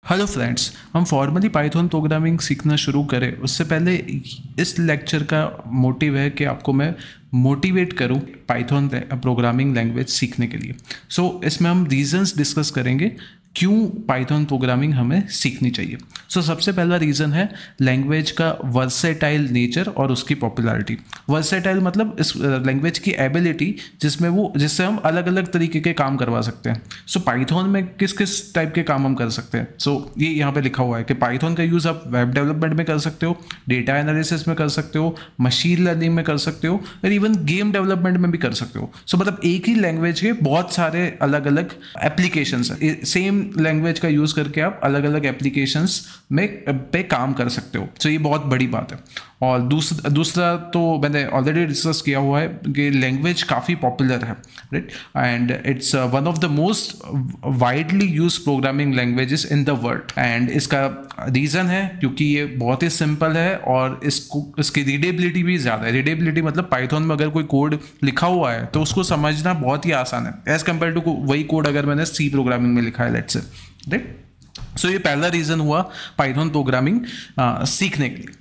Hello friends, हम formally Python programming सीखना शुरू करें उससे पहले इस लेक्चर का मोटिव है कि आपको मैं मोटिवेट करूं पाइथन प्रोग्रामिंग लैंग्वेज सीखने के लिए। इसमें हम रीजंस डिस्कस करेंगे क्यों पाइथन प्रोग्रामिंग हमें सीखनी चाहिए। सबसे पहला रीज़न है लैंग्वेज का वर्सेटाइल नेचर और उसकी पॉपुलैरिटी। वर्सेटाइल मतलब इस लैंग्वेज की एबिलिटी जिससे हम अलग अलग तरीके के काम करवा सकते हैं। पाइथन में किस किस टाइप के काम हम कर सकते हैं। ये यहाँ पे लिखा हुआ है कि पाइथन का यूज़ आप वेब डेवलपमेंट में कर सकते हो, डेटा एनालिसिस में कर सकते हो, मशीन लर्निंग में कर सकते हो और इवन गेम डेवलपमेंट में भी कर सकते हो। मतलब एक ही लैंग्वेज के बहुत सारे अलग अलग एप्लीकेशंस हैं। सेम लैंग्वेज का यूज़ करके आप अलग अलग एप्लीकेशंस में पे काम कर सकते हो। ये बहुत बड़ी बात है। और दूसरा तो मैंने ऑलरेडी डिस्कस किया हुआ है कि लैंग्वेज काफ़ी पॉपुलर है, right, and it's one of the most widely use programming languages in the world. And इसका रीज़न है क्योंकि ये बहुत ही सिंपल है और इसकी रीडेबिलिटी भी ज़्यादा है। रीडेबिलिटी मतलब पाइथन में अगर कोई कोड लिखा हुआ है तो उसको समझना बहुत ही आसान है एज़ कम्पेयर टू वही कोड अगर मैंने सी प्रोग्रामिंग में लिखा है, लेट्स से, राइट। ये पहला रीज़न हुआ पाइथन प्रोग्रामिंग सीखने के लिए।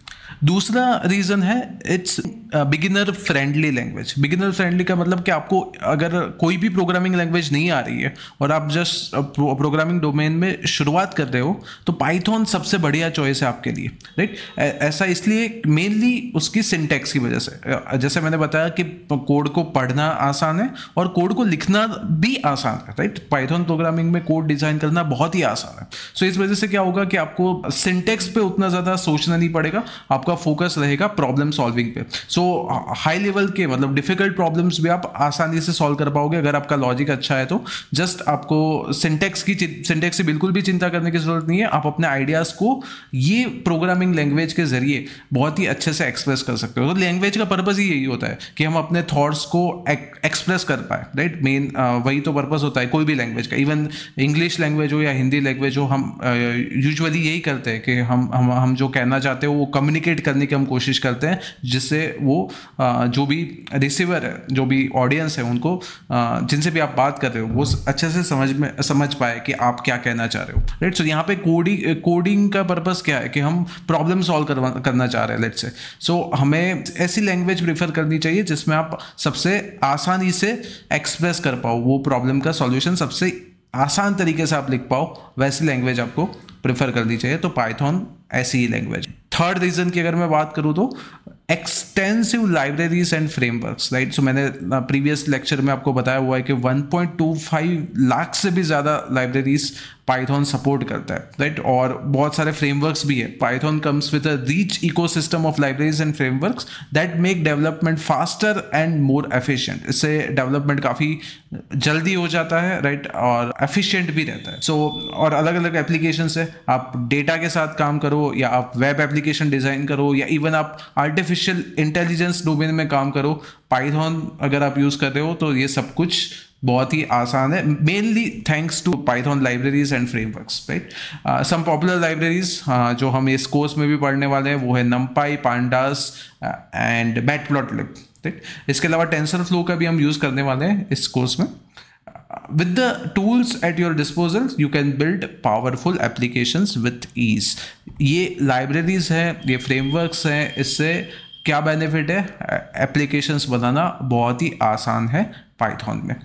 दूसरा रीज़न है it's beginner friendly language. Beginner friendly का मतलब कि आपको अगर कोई भी प्रोग्रामिंग लैंग्वेज नहीं आ रही है और आप जस्ट प्रोग्रामिंग डोमेन में शुरुआत कर रहे हो तो पाइथन सबसे बढ़िया चॉइस है आपके लिए, राइट। ऐसा इसलिए मेनली उसकी सिंटैक्स की वजह से। जैसे मैंने बताया कि कोड को पढ़ना आसान है और कोड को लिखना भी आसान है, राइट। पाइथन प्रोग्रामिंग में कोड डिज़ाइन करना बहुत ही आसान है। इस वजह से क्या होगा कि आपको सिंटैक्स पे उतना ज़्यादा सोचना नहीं पड़ेगा, आपका फोकस रहेगा प्रॉब्लम सॉल्विंग पे। हाई लेवल के मतलब डिफिकल्ट प्रॉब्लम्स भी आप आसानी से सॉल्व कर पाओगे अगर आपका लॉजिक अच्छा है। तो जस्ट आपको सिंटैक्स से बिल्कुल भी चिंता करने की जरूरत नहीं है। आप अपने आइडियाज़ को ये प्रोग्रामिंग लैंग्वेज के जरिए बहुत ही अच्छे से एक्सप्रेस कर सकते हो। तो लैंग्वेज का पर्पज़ ही यही होता है कि हम अपने थॉट्स को एक्सप्रेस कर पाए, राइट। मेन वही तो पर्पज़ होता है कोई भी लैंग्वेज का। इवन इंग्लिश लैंग्वेज हो या हिंदी लैंग्वेज हो, हम यूजुअली यही करते हैं कि हम जो कहना चाहते हो वो कम्युनिकेट करने की हम कोशिश करते हैं, जिससे वो जो भी रिसीवर है, जो भी ऑडियंस है, उनको जिनसे भी आप बात कर रहे हो वो अच्छे से समझ पाए कि आप क्या कहना चाह रहे हो, राइट। यहाँ पे कोडिंग का पर्पस क्या है कि हम प्रॉब्लम सॉल्व करना चाह रहे हैं, लेट्स से। हमें ऐसी लैंग्वेज प्रीफर करनी चाहिए जिसमें आप सबसे आसानी से एक्सप्रेस कर पाओ वो प्रॉब्लम का सॉल्यूशन, सबसे आसान तरीके से आप लिख पाओ, वैसी लैंग्वेज आपको प्रेफर करनी चाहिए। तो पाइथन ऐसी ही लैंग्वेज। थर्ड रीजन की अगर मैं बात करूं तो extensive libraries and frameworks, right. मैंने प्रीवियस लेक्चर में आपको बताया हुआ है कि 1.25 लाख से भी ज़्यादा लाइब्रेरीज पाइथन सपोर्ट करता है, राइट। और बहुत सारे फ्रेमवर्क्स भी है। Python comes with a rich ecosystem of libraries and frameworks that make development faster and more efficient. इससे डेवलपमेंट काफ़ी जल्दी हो जाता है, राइट, और एफिशिएंट भी रहता है। और अलग अलग एप्लीकेशन है, आप डेटा के साथ काम करो या आप वेब एप्लीकेशन डिज़ाइन करो या इवन आप आर्टिफिशियल इंटेलिजेंस डोमेन में काम करो, पाइथन अगर आप यूज़ कर रहे हो तो ये सब कुछ बहुत ही आसान है, mainly thanks to Python libraries and frameworks, right. Some popular libraries जो हम इस कोर्स में भी पढ़ने वाले हैं वो है numpy, pandas and matplotlib, right. इसके अलावा टेंसरफ्लो का भी हम यूज़ करने वाले हैं इस कोर्स में। With the tools at your disposal, you can build powerful applications with ease. ये लाइब्रेरीज हैं, ये फ्रेमवर्क्स हैं, इससे क्या बेनिफिट है? एप्लीकेशंस बनाना बहुत ही आसान है पाइथन में।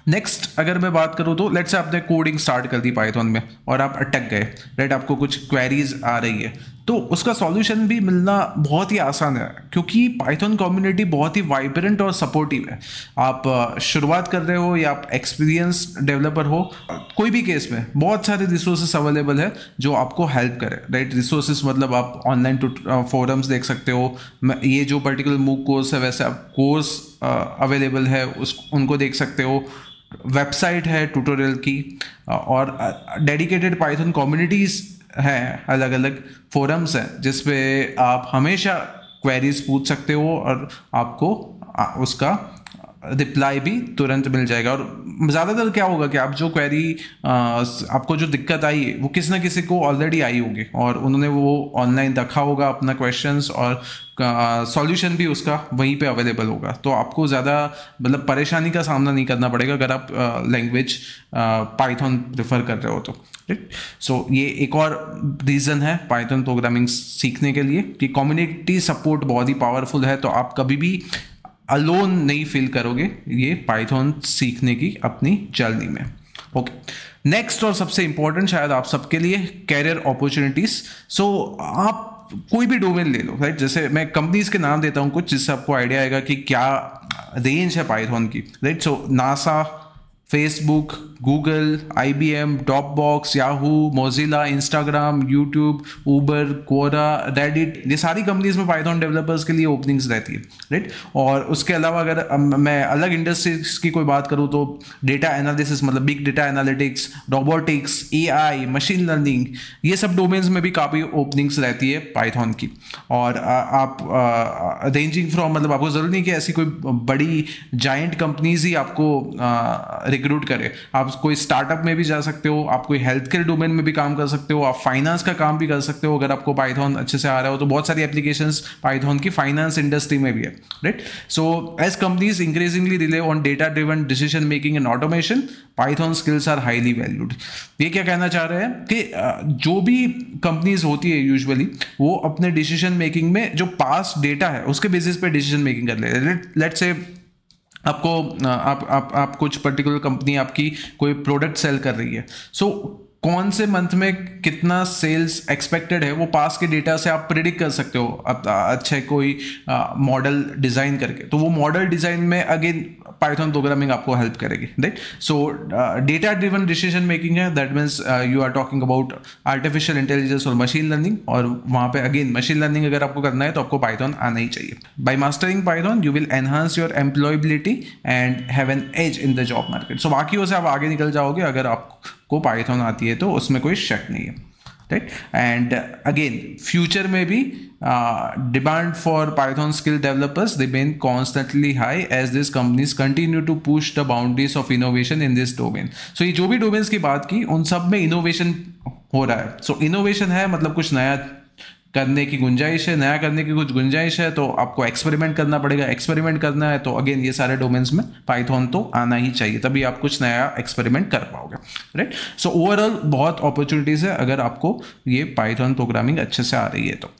नेक्स्ट अगर मैं बात करूँ तो लेट्स से आपने कोडिंग स्टार्ट कर दी पाइथन में और आप अटक गए, राइट। आपको कुछ क्वेरीज आ रही है तो उसका सॉल्यूशन भी मिलना बहुत ही आसान है क्योंकि पाइथन कम्युनिटी बहुत ही वाइब्रेंट और सपोर्टिव है। आप शुरुआत कर रहे हो या आप एक्सपीरियंस डेवलपर हो, कोई भी केस में बहुत सारे रिसोर्सेस अवेलेबल है जो आपको हेल्प करे, राइट। रिसोर्सेस मतलब आप ऑनलाइन फोरम्स देख सकते हो। ये जो पर्टिकुलर मूक कोर्स है वैसे आप कोर्स अवेलेबल है उनको देख सकते हो। वेबसाइट है ट्यूटोरियल की और डेडिकेटेड पाइथन कम्युनिटीज़ हैं, अलग अलग फोरम्स हैं जिसपे आप हमेशा क्वेरीज पूछ सकते हो और आपको उसका रिप्लाई भी तुरंत मिल जाएगा। और ज़्यादातर क्या होगा कि आप जो क्वेरी आपको जो दिक्कत आई है वो किसी ना किसी को ऑलरेडी आई होगी और उन्होंने वो ऑनलाइन रखा होगा अपना क्वेश्चंस, और सॉल्यूशन भी उसका वहीं पे अवेलेबल होगा। तो आपको ज़्यादा मतलब परेशानी का सामना नहीं करना पड़ेगा अगर आप लैंग्वेज पाइथन प्रेफर कर रहे हो तो। राइट, सो ये एक और रीज़न है पाइथन प्रोग्रामिंग सीखने के लिए कि कम्युनिटी सपोर्ट बहुत ही पावरफुल है। तो आप कभी भी अलोन नहीं फील करोगे ये पाइथन सीखने की अपनी जर्नी में। ओके, नेक्स्ट और सबसे इंपॉर्टेंट शायद आप सबके लिए, कैरियर अपॉर्चुनिटीज। सो आप कोई भी डोमेन ले लो, राइट। जैसे मैं कंपनीज के नाम देता हूँ कुछ, जिससे आपको आइडिया आएगा कि क्या रेंज है पाइथन की। Right, so NASA, Facebook, Google, IBM, Dropbox, Yahoo, Mozilla, Instagram, YouTube, Uber, Quora, Reddit, ये सारी कंपनीज में पाइथन डेवलपर्स के लिए ओपनिंग्स रहती है। राइट, और उसके अलावा अगर मैं अलग इंडस्ट्रीज की कोई बात करूँ तो डेटा एनालिसिस, मतलब big data analytics, robotics, AI, machine learning, ये सब डोमेन्स में भी काफ़ी ओपनिंग्स रहती है पाइथन की। और आप रेंजिंग फ्रॉम, मतलब आपको जरूरी नहीं कि ऐसी कोई बड़ी जाइंट कंपनीज ही आपको रिक्रूट करे। आप कोई स्टार्टअप में भी जा सकते हो, आप कोई हेल्थ केयर डोमेन में भी काम कर सकते हो, आप फाइनेंस का काम भी कर सकते हो। अगर आपको पाइथन अच्छे से आ रहा हो तो बहुत सारी एप्लीकेशंस पाइथन की फाइनेंस इंडस्ट्री में भी है। Right, so as companies increasingly rely on data driven decision making and automation, Python skills are highly valued. ये क्या कहना चाह रहे हैं कि जो भी कंपनीज होती है यूजुअली वो अपने डिसीजन मेकिंग में जो पास्ट डेटा है उसके बेसिस पे डिसीजन मेकिंग कर ले। लेट्स से आपको आप कुछ पर्टिकुलर कंपनी आपकी कोई प्रोडक्ट सेल कर रही है, सो कौन से मंथ में कितना सेल्स एक्सपेक्टेड है वो पास के डेटा से आप प्रिडिक्ट कर सकते हो अच्छे कोई मॉडल डिज़ाइन करके। तो वो मॉडल डिज़ाइन में अगेन पाइथन प्रोग्रामिंग आपको हेल्प करेगी। Right, so data driven decision making है, that means you are talking about artificial intelligence और मशीन लर्निंग। और वहाँ पे अगेन मशीन लर्निंग अगर आपको करना है तो आपको पाइथन आना ही चाहिए। By mastering Python you will enhance your employability and have an edge in the job market. So बाकियों से आप आगे निकल जाओगे अगर आपको पाइथन आती है तो, उसमें कोई शक नहीं है। राइट, एंड अगेन फ्यूचर में भी demand for Python skill developers remain constantly high as these companies continue to push the boundaries of innovation in this domain. So ये जो भी डोमेन्स की बात की उन सब में इनोवेशन हो रहा है। सो इनोवेशन है मतलब कुछ नया करने की गुंजाइश है, नया करने की कुछ गुंजाइश है, तो आपको एक्सपेरिमेंट करना पड़ेगा। एक्सपेरिमेंट करना है तो अगेन ये सारे डोमेन्स में पाइथन तो आना ही चाहिए, तभी आप कुछ नया एक्सपेरिमेंट कर पाओगे। राइट, सो ओवरऑल बहुत अपॉर्चुनिटीज है अगर आपको ये पाइथन प्रोग्रामिंग अच्छे से आ रही है तो।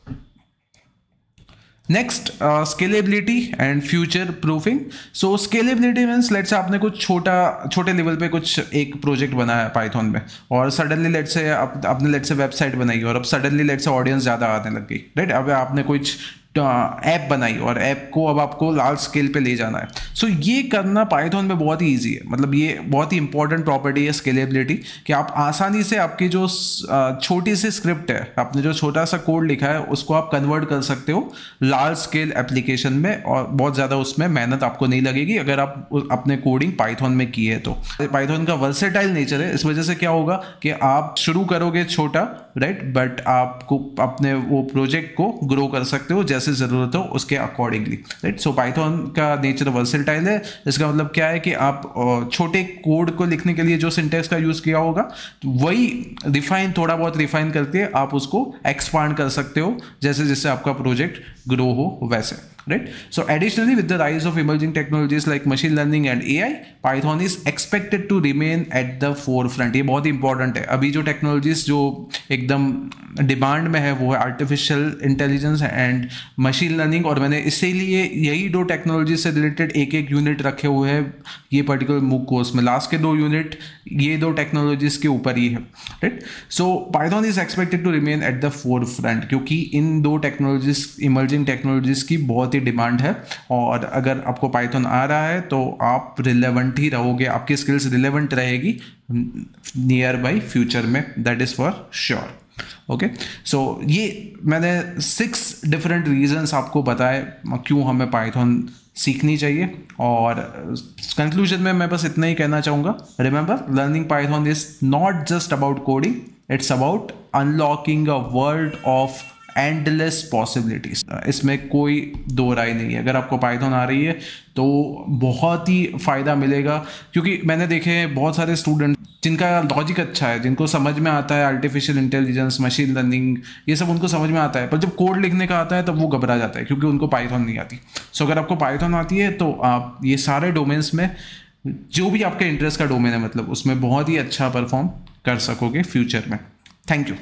Next, scalability and future proofing. So scalability means let's say आपने कुछ छोटे लेवल पे कुछ एक प्रोजेक्ट बनाया है पाइथन में, और सडनली लेट्स से आपने लेट्स से वेबसाइट बनाई और अब सडनली लेट्स से ऑडियंस ज़्यादा आने लग गई। राइट, अब आपने कुछ ऐप बनाई और ऐप को अब आपको लार्ज स्केल पे ले जाना है। सो ये करना पाइथन में बहुत ही ईजी है। मतलब ये बहुत ही इंपॉर्टेंट प्रॉपर्टी है स्केलेबिलिटी, कि आप आसानी से आपकी जो छोटी सी स्क्रिप्ट है, आपने जो छोटा सा कोड लिखा है उसको आप कन्वर्ट कर सकते हो लार्ज स्केल एप्लीकेशन में, और बहुत ज़्यादा उसमें मेहनत आपको नहीं लगेगी अगर आप अपने कोडिंग पाइथन में की है तो। पाइथन का वर्सेटाइल नेचर है, इस वजह से क्या होगा कि आप शुरू करोगे छोटा, राइट, बट आपको अपने वो प्रोजेक्ट को ग्रो कर सकते हो जैसे जरूरत हो उसके अकॉर्डिंगली। राइट, सो पाइथन का नेचर वर्सेटाइल है। इसका मतलब क्या है कि आप छोटे कोड को लिखने के लिए जो सिंटैक्स का यूज किया होगा वही थोड़ा बहुत रिफाइन करके आप उसको एक्सपांड कर सकते हो जैसे जैसे आपका प्रोजेक्ट ग्रो हो वैसे। Right, so additionally with the rise of emerging technologies like machine learning and AI, Python is expected to remain at the forefront। ये बहुत ही इंपॉर्टेंट है। अभी जो टेक्नोलॉजीज जो एकदम डिमांड में है वो है artificial intelligence and machine learning, और मैंने इसीलिए यही दो टेक्नोलॉजी से रिलेटेड एक यूनिट रखे हुए हैं ये पर्टिकुलर मूक कोर्स में। लास्ट के 2 यूनिट ये 2 टेक्नोलॉजीज के ऊपर ही है। Right, so Python is expected to remain at the forefront, क्योंकि इन 2 टेक्नोलॉजीज, इमर्जिंग टेक्नोलॉजीज की बहुत ही डिमांड है, और अगर आपको पाइथन आ रहा है तो आप रिलेवेंट ही रहोगे, आपकी स्किल्स रिलेवेंट रहेगी नियर बाई फ्यूचर में, that is for sure. Okay, so ये मैंने 6 डिफरेंट रीजंस आपको बताए क्यों हमें पाइथन सीखनी चाहिए, और कंक्लूजन में मैं बस इतना ही कहना चाहूँगा, remember learning Python is not just about coding, it's about unlocking a world of endless possibilities, इसमें कोई दो राय नहीं है। अगर आपको पाइथन आ रही है तो बहुत ही फ़ायदा मिलेगा, क्योंकि मैंने देखे हैं बहुत सारे स्टूडेंट जिनका लॉजिक अच्छा है, जिनको समझ में आता है आर्टिफिशियल इंटेलिजेंस, मशीन लर्निंग, ये सब उनको समझ में आता है, पर जब कोड लिखने का आता है तब वो घबरा जाता है क्योंकि उनको पाइथन नहीं आती। सो अगर आपको पाइथन आती है तो आप ये सारे डोमेन्स में, जो भी आपके इंटरेस्ट का डोमेन है, मतलब उसमें बहुत ही अच्छा परफॉर्म कर सकोगे फ्यूचर में। Thank you.